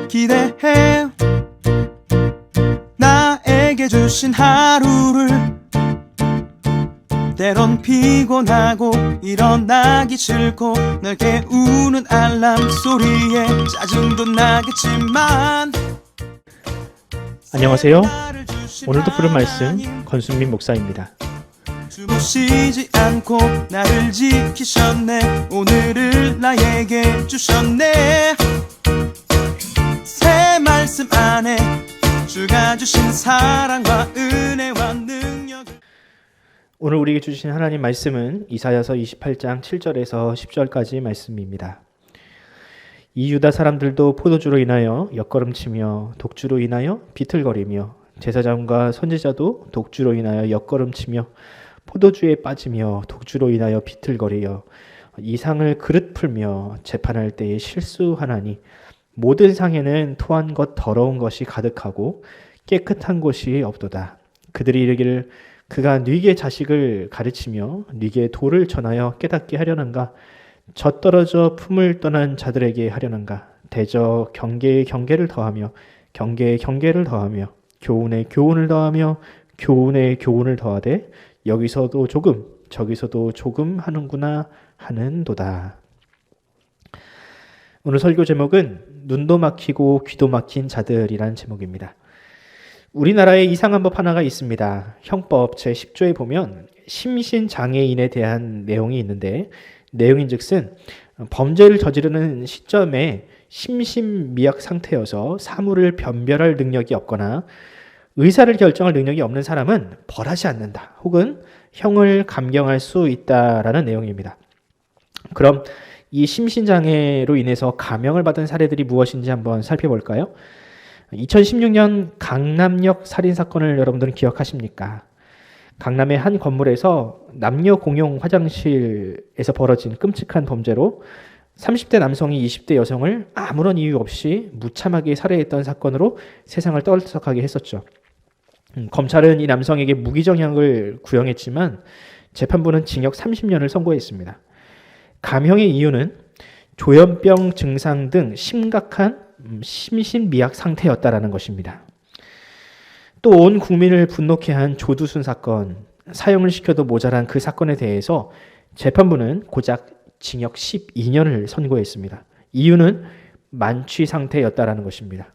기대해 나에게 주신 하루를 때론 피곤하고 일어나기 싫고 널 깨우는 알람 소리에 짜증도 나겠지만 안녕하세요. 오늘도 부른 말씀 권순민 목사입니다. 주무시지 않고 나를 지키셨네. 오늘을 나에게 주셨네. 새 말씀 안에 주가 주신 사랑과 은혜와 능력. 오늘 우리에게 주신 하나님 말씀은 이사야서 28장 7절에서 10절까지 말씀입니다. 이 유다 사람들도 포도주로 인하여 엿걸음치며 독주로 인하여 비틀거리며 제사장과 선지자도 독주로 인하여 엿걸음치며 포도주에 빠지며 독주로 인하여 비틀거리며 이상을 그릇 풀며 재판할 때에 실수하나니 모든 상에는 토한 것 더러운 것이 가득하고 깨끗한 곳이 없도다. 그들이 이르기를 그가 뉘게 자식을 가르치며 뉘게 도를 전하여 깨닫게 하려는가? 젖떨어져 품을 떠난 자들에게 하려는가? 대저 경계에 경계를 더하며 경계에 경계를 더하며 교훈에 교훈을 더하며 교훈에 교훈을 더하되 여기서도 조금 저기서도 조금 하는구나 하는도다. 오늘 설교 제목은 눈도 막히고 귀도 막힌 자들이란 제목입니다. 우리나라에 이상한 법 하나가 있습니다. 형법 제10조에 보면 심신장애인에 대한 내용이 있는데 내용인즉슨 범죄를 저지르는 시점에 심신미약 상태여서 사물을 변별할 능력이 없거나 의사를 결정할 능력이 없는 사람은 벌하지 않는다. 혹은 형을 감경할 수 있다라는 내용입니다. 그럼 이 심신장애로 인해서 감형을 받은 사례들이 무엇인지 한번 살펴볼까요? 2016년 강남역 살인사건을 여러분들은 기억하십니까? 강남의 한 건물에서 남녀 공용 화장실에서 벌어진 끔찍한 범죄로 30대 남성이 20대 여성을 아무런 이유 없이 무참하게 살해했던 사건으로 세상을 떠들썩하게 했었죠. 검찰은 이 남성에게 무기징역을 구형했지만 재판부는 징역 30년을 선고했습니다. 감형의 이유는 조현병 증상 등 심각한 심신미약 상태였다라는 것입니다. 또 온 국민을 분노케 한 조두순 사건, 사형을 시켜도 모자란 그 사건에 대해서 재판부는 고작 징역 12년을 선고했습니다. 이유는 만취 상태였다라는 것입니다.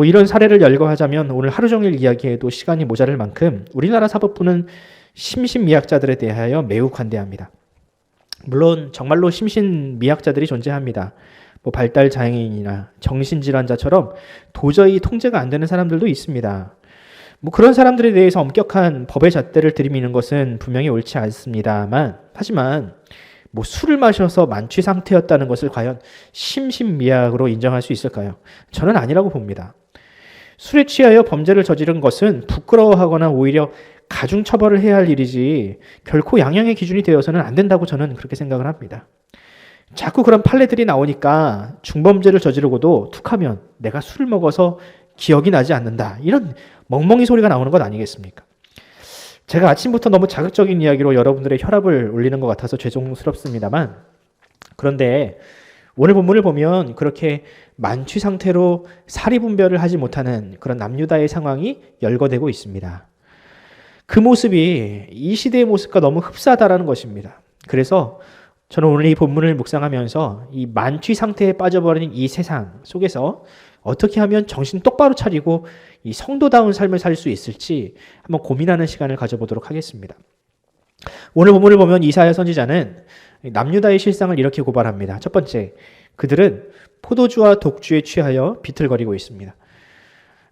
이런 사례를 열거하자면 오늘 하루 종일 이야기해도 시간이 모자랄 만큼 우리나라 사법부는 심신미약자들에 대하여 매우 관대합니다. 물론 정말로 심신미약자들이 존재합니다. 발달장애인이나 정신질환자처럼 도저히 통제가 안 되는 사람들도 있습니다. 그런 사람들에 대해서 엄격한 법의 잣대를 들이미는 것은 분명히 옳지 않습니다만, 하지만 술을 마셔서 만취 상태였다는 것을 과연 심신미약으로 인정할 수 있을까요? 저는 아니라고 봅니다. 술에 취하여 범죄를 저지른 것은 부끄러워하거나 오히려 가중처벌을 해야 할 일이지 결코 양형의 기준이 되어서는 안 된다고 저는 그렇게 생각을 합니다. 자꾸 그런 판례들이 나오니까 중범죄를 저지르고도 툭하면 내가 술을 먹어서 기억이 나지 않는다, 이런 멍멍이 소리가 나오는 것 아니겠습니까? 제가 아침부터 너무 자극적인 이야기로 여러분들의 혈압을 올리는 것 같아서 죄송스럽습니다만, 그런데 오늘 본문을 보면 그렇게 만취 상태로 사리분별을 하지 못하는 그런 남유다의 상황이 열거되고 있습니다. 그 모습이 이 시대의 모습과 너무 흡사하다라는 것입니다. 그래서 저는 오늘 이 본문을 묵상하면서 이 만취 상태에 빠져버린 이 세상 속에서 어떻게 하면 정신 똑바로 차리고 이 성도다운 삶을 살 수 있을지 한번 고민하는 시간을 가져보도록 하겠습니다. 오늘 본문을 보면 이사야 선지자는 남유다의 실상을 이렇게 고발합니다. 첫 번째, 그들은 포도주와 독주에 취하여 비틀거리고 있습니다.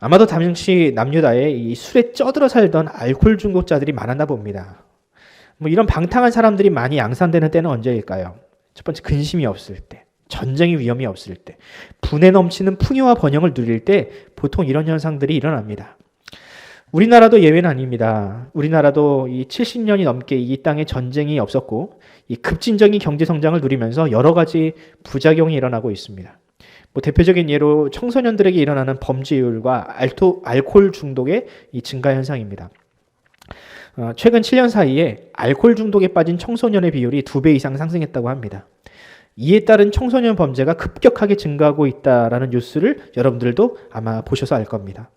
아마도 당시 남유다에 이 술에 쪄들어 살던 알코올 중독자들이 많았나 봅니다. 이런 방탕한 사람들이 많이 양산되는 때는 언제일까요? 첫 번째, 근심이 없을 때, 전쟁의 위험이 없을 때, 분에 넘치는 풍요와 번영을 누릴 때 보통 이런 현상들이 일어납니다. 우리나라도 예외는 아닙니다. 우리나라도 이 70년이 넘게 이 땅에 전쟁이 없었고 이 급진적인 경제 성장을 누리면서 여러 가지 부작용이 일어나고 있습니다. 대표적인 예로 청소년들에게 일어나는 범죄율과 알코올 중독의 이 증가 현상입니다. 최근 7년 사이에 알코올 중독에 빠진 청소년의 비율이 2배 이상 상승했다고 합니다. 이에 따른 청소년 범죄가 급격하게 증가하고 있다라는 뉴스를 여러분들도 아마 보셔서 알 겁니다.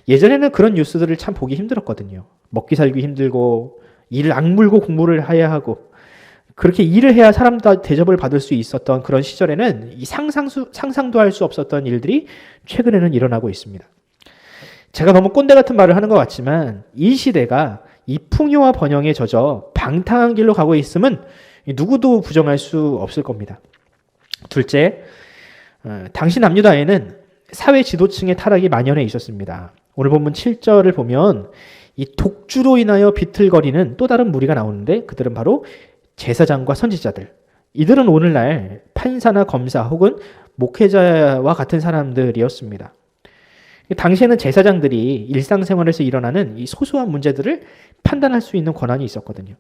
예전에는 그런 뉴스들을 참 보기 힘들었거든요. 먹기 살기 힘들고 이를 악물고 공부를 해야 하고 그렇게 일을 해야 사람들 대접을 받을 수 있었던 그런 시절에는 이 상상도 할 수 없었던 일들이 최근에는 일어나고 있습니다. 제가 너무 꼰대 같은 말을 하는 것 같지만 이 시대가 이 풍요와 번영에 젖어 방탕한 길로 가고 있음은 누구도 부정할 수 없을 겁니다. 둘째, 당시 남유다에는 사회 지도층의 타락이 만연해 있었습니다. 오늘 본문 7절을 보면 이 독주로 인하여 비틀거리는 또 다른 무리가 나오는데 그들은 바로 제사장과 선지자들. 이들은 오늘날 판사나 검사 혹은 목회자와 같은 사람들이었습니다. 당시에는 제사장들이 일상생활에서 일어나는 이 소소한 문제들을 판단할 수 있는 권한이 있었거든요.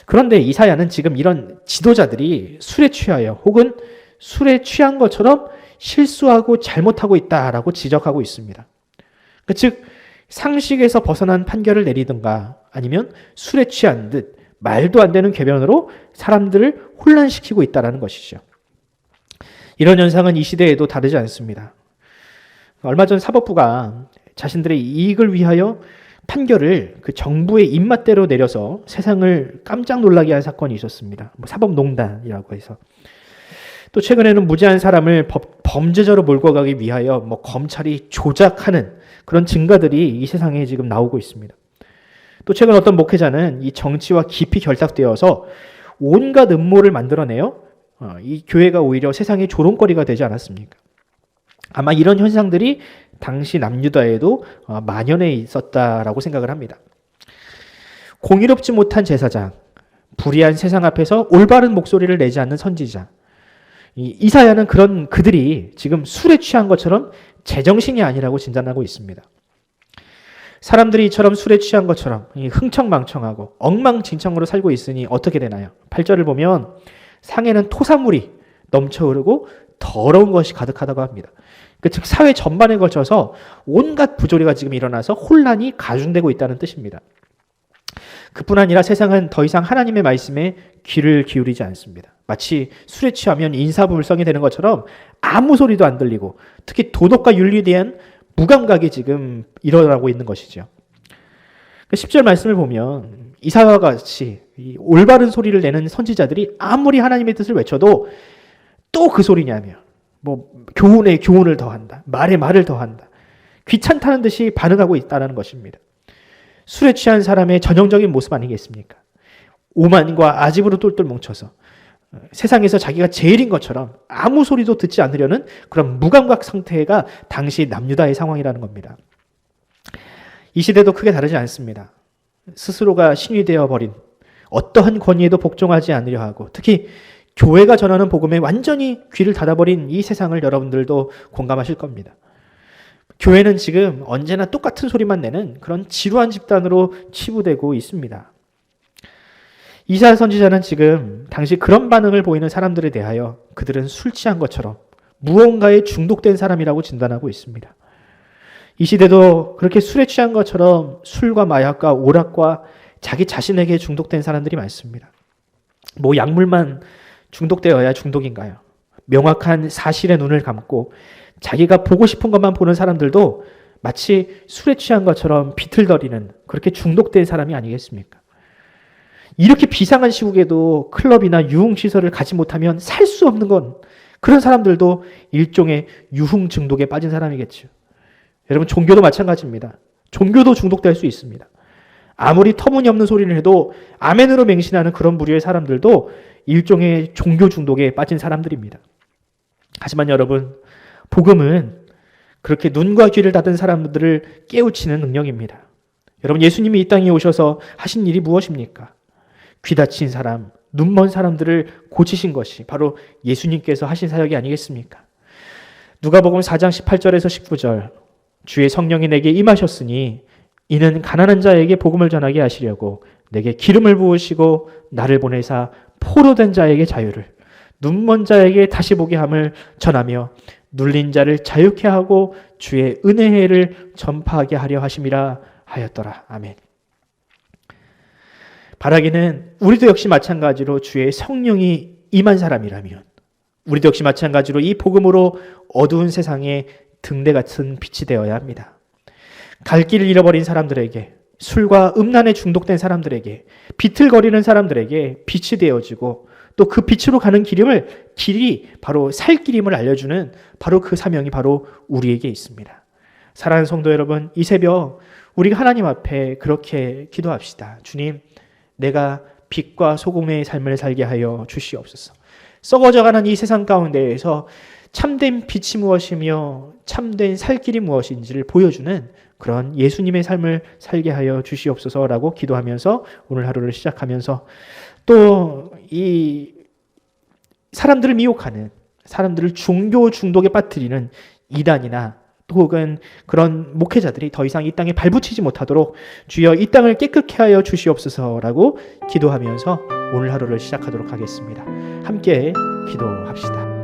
그런데 이사야는 지금 이런 지도자들이 술에 취하여 혹은 술에 취한 것처럼 실수하고 잘못하고 있다라고 지적하고 있습니다. 즉 상식에서 벗어난 판결을 내리든가 아니면 술에 취한 듯 말도 안 되는 궤변으로 사람들을 혼란시키고 있다는 것이죠. 이런 현상은 이 시대에도 다르지 않습니다. 얼마 전 사법부가 자신들의 이익을 위하여 판결을 그 정부의 입맛대로 내려서 세상을 깜짝 놀라게 한 사건이 있었습니다. 사법농단이라고 해서. 또 최근에는 무죄한 사람을 범죄자로 몰고 가기 위하여 검찰이 조작하는 그런 증거들이 이 세상에 지금 나오고 있습니다. 또 최근 어떤 목회자는 이 정치와 깊이 결탁되어서 온갖 음모를 만들어내요. 이 교회가 오히려 세상의 조롱거리가 되지 않았습니까? 아마 이런 현상들이 당시 남유다에도 만연해 있었다라고 생각을 합니다. 공의롭지 못한 제사장, 불의한 세상 앞에서 올바른 목소리를 내지 않는 선지자. 이사야는 그런 그들이 지금 술에 취한 것처럼 제정신이 아니라고 진단하고 있습니다. 사람들이 이처럼 술에 취한 것처럼 흥청망청하고 엉망진창으로 살고 있으니 어떻게 되나요? 8절을 보면 상에는 토사물이 넘쳐 흐르고 더러운 것이 가득하다고 합니다. 즉 사회 전반에 걸쳐서 온갖 부조리가 지금 일어나서 혼란이 가중되고 있다는 뜻입니다. 그뿐 아니라 세상은 더 이상 하나님의 말씀에 귀를 기울이지 않습니다. 마치 술에 취하면 인사불성이 되는 것처럼 아무 소리도 안 들리고 특히 도덕과 윤리에 대한 무감각이 지금 일어나고 있는 것이죠. 10절 말씀을 보면 이사야와 같이 올바른 소리를 내는 선지자들이 아무리 하나님의 뜻을 외쳐도 또 그 소리냐며 교훈에 교훈을 더한다. 말에 말을 더한다. 귀찮다는 듯이 반응하고 있다는 것입니다. 술에 취한 사람의 전형적인 모습 아니겠습니까? 오만과 아집으로 똘똘 뭉쳐서 세상에서 자기가 제일인 것처럼 아무 소리도 듣지 않으려는 그런 무감각 상태가 당시 남유다의 상황이라는 겁니다. 이 시대도 크게 다르지 않습니다. 스스로가 신이 되어버린 어떠한 권위에도 복종하지 않으려 하고 특히 교회가 전하는 복음에 완전히 귀를 닫아버린 이 세상을 여러분들도 공감하실 겁니다. 교회는 지금 언제나 똑같은 소리만 내는 그런 지루한 집단으로 치부되고 있습니다. 이사야 선지자는 지금 당시 그런 반응을 보이는 사람들에 대하여 그들은 술 취한 것처럼 무언가에 중독된 사람이라고 진단하고 있습니다. 이 시대도 그렇게 술에 취한 것처럼 술과 마약과 오락과 자기 자신에게 중독된 사람들이 많습니다. 약물만 중독되어야 중독인가요? 명확한 사실의 눈을 감고 자기가 보고 싶은 것만 보는 사람들도 마치 술에 취한 것처럼 비틀거리는 그렇게 중독된 사람이 아니겠습니까? 이렇게 비상한 시국에도 클럽이나 유흥시설을 가지 못하면 살 수 없는 건 그런 사람들도 일종의 유흥 중독에 빠진 사람이겠죠. 여러분 종교도 마찬가지입니다. 종교도 중독될 수 있습니다. 아무리 터무니없는 소리를 해도 아멘으로 맹신하는 그런 부류의 사람들도 일종의 종교 중독에 빠진 사람들입니다. 하지만 여러분, 복음은 그렇게 눈과 귀를 닫은 사람들을 깨우치는 능력입니다. 여러분, 예수님이 이 땅에 오셔서 하신 일이 무엇입니까? 귀 닫힌 사람, 눈먼 사람들을 고치신 것이 바로 예수님께서 하신 사역이 아니겠습니까? 누가복음 4장 18절에서 19절 주의 성령이 내게 임하셨으니 이는 가난한 자에게 복음을 전하게 하시려고 내게 기름을 부으시고 나를 보내사 포로된 자에게 자유를 눈먼 자에게 다시 보게 함을 전하며 눌린 자를 자유케 하고 주의 은혜의 해를 전파하게 하려 하심이라 하였더라. 아멘. 바라기는 우리도 역시 마찬가지로 주의 성령이 임한 사람이라면 우리도 역시 마찬가지로 이 복음으로 어두운 세상에 등대 같은 빛이 되어야 합니다. 갈 길을 잃어버린 사람들에게, 술과 음란에 중독된 사람들에게, 비틀거리는 사람들에게 빛이 되어지고 또 그 빛으로 가는 길이 바로 살 길임을 알려주는 바로 그 사명이 바로 우리에게 있습니다. 사랑하는 성도 여러분, 이 새벽 우리가 하나님 앞에 그렇게 기도합시다. 주님, 내가 빛과 소금의 삶을 살게 하여 주시옵소서. 썩어져가는 이 세상 가운데에서 참된 빛이 무엇이며 참된 살 길이 무엇인지를 보여주는 그런 예수님의 삶을 살게 하여 주시옵소서라고 기도하면서 오늘 하루를 시작하면서 또 이 사람들을 미혹하는, 사람들을 종교 중독에 빠뜨리는 이단이나 또 혹은 그런 목회자들이 더 이상 이 땅에 발붙이지 못하도록 주여 이 땅을 깨끗게 하여 주시옵소서라고 기도하면서 오늘 하루를 시작하도록 하겠습니다. 함께 기도합시다.